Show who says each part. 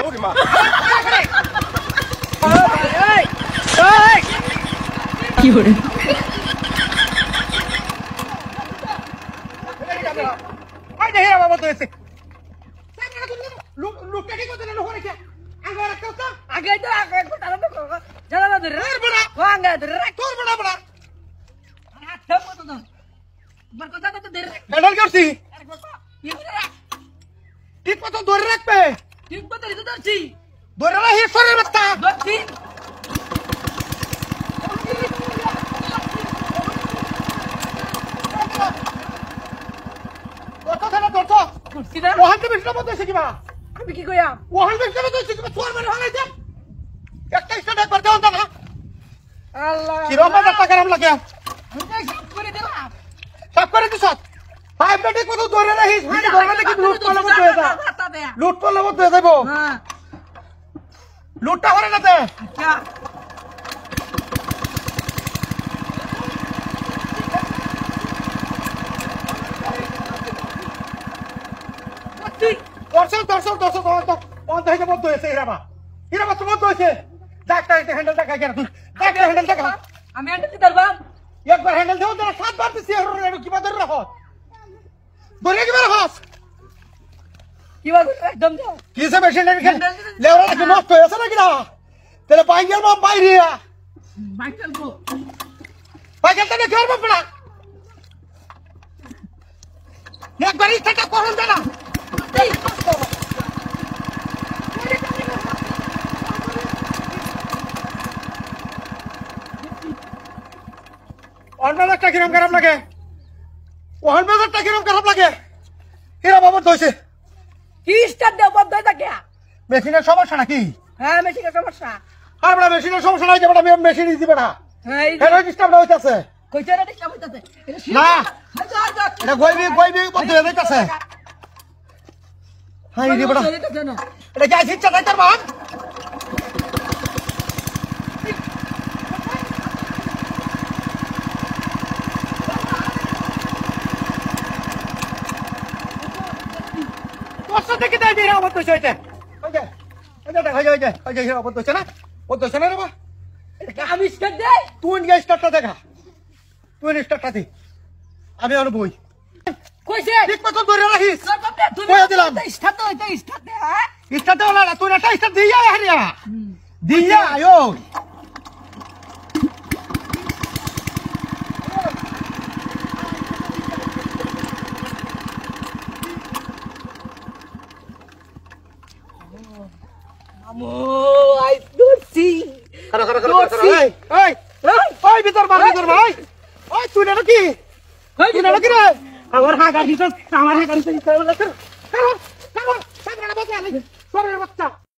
Speaker 1: ওরে মা
Speaker 2: কি করে
Speaker 1: আই দেখে বাবা তো এসে লোকটা কি করতে না হরে কি আগে রাখতো তো
Speaker 2: আগে তো আগে তারা তো জানা না ধরে
Speaker 1: তোর বড়া
Speaker 2: ওয়াঙ্গা ধরে
Speaker 1: তোর বড়া বড়া
Speaker 2: হাতটা মত দাও বার কথা তো ধরে
Speaker 1: হ্যান্ডেল করছি
Speaker 2: আরে বাবা কি করে
Speaker 1: ঠিক মতো ধরে রাখবে
Speaker 2: ঠিক মতো তো ধরছি
Speaker 1: ধরে না হিসরের বাচ্চা
Speaker 2: ধরছি
Speaker 1: কত থানা ধরছো
Speaker 2: ধরছি না
Speaker 1: ওহান থেকে বেশি মতো এসে কিবা
Speaker 2: আমি কি কইয়া
Speaker 1: ওহান বেশি মতো এসে কিবা তোর মানে হারাইছে একটা স্টার্ট একবার দাও না
Speaker 2: আল্লাহ
Speaker 1: কিরম বাজার টাকা নাম লাগে
Speaker 2: আমি সব করে দিলাম
Speaker 1: সব করে দিছ ভাই বেটি কত ধরে রাখিস ভাই ধরে রাখি লুট করলে মত হয়ে যা লুট করলে মত হয়ে যাবো
Speaker 2: হ্যাঁ
Speaker 1: লুটটা করে না তে
Speaker 2: আচ্ছা
Speaker 1: দর্শক দর্শক দর্শক বন্ধ হয়েছে বন্ধ হয়েছে হিরাবা তো বন্ধ হয়েছে ডাক্তার হ্যান্ডেল টাকা কেন তুই ডাক্তার হ্যান্ডেল টাকা
Speaker 2: আমি আনতে পারবাম
Speaker 1: একবার হ্যান্ডেল দেও তোরা 7 বার দিছি কি বা ধরে রাখো ধরে কি বের হস
Speaker 2: কি বল একদম দাও
Speaker 1: কি সে মেশিন লেওরা কি নষ্ট হয়েছে নাকি না তাহলে বাইকের মাম বাইরিয়া
Speaker 2: মাইকেল গো
Speaker 1: বাইকের তো দেখে আর বাপড়া একবার ইচ্ছাটা করুন না অনবাজারটা কিরম খারাপ লাগে অনবাজারটা কিরম খারাপ লাগে এরা বাবর ধরছে
Speaker 2: কি স্টার্ট দাও বন্ধ হয়ে থাকে
Speaker 1: মেশিনের সমস্যা নাকি
Speaker 2: হ্যাঁ মেশিনের সমস্যা
Speaker 1: আমরা মেশিনের সমস্যা নাই যাবো আমি মেশিন দিবে না
Speaker 2: হ্যাঁ এই
Speaker 1: হেরো ডিস্টার্ব হইতাছে
Speaker 2: কইতে রে ডিস্টার্ব হইতাছে
Speaker 1: না এটা গইবি বন্ধ হয়ে যাইতাছে হাই রে বড়া এটা কি আইছিস চাই তোর বাপ কষ্ট থেকে দেয় রে আমার তো হইতে না রে বা
Speaker 2: আমি স্টার্ট দেই
Speaker 1: তুই নিয়ে স্টারটা দেখা তুই স্টারটা দি আমি আর বই
Speaker 2: কইছে
Speaker 1: ঠিক মতো ধরে রাখিস
Speaker 2: তুমি
Speaker 1: কইয়া দিলাম
Speaker 2: স্টার্ট তো হইতে স্টার্ট দে হ্যাঁ
Speaker 1: স্টারটা হলো না তুই একটা স্টার দিয়া হারিয়া দিয়া আয়ো
Speaker 2: আমো আই ধরছি
Speaker 1: খারা এই ভিতর ভাই ওই তুই না কি তুই না কি রে আমার হাগার হিসেব আমার হাগার হিসেব বাচ্চা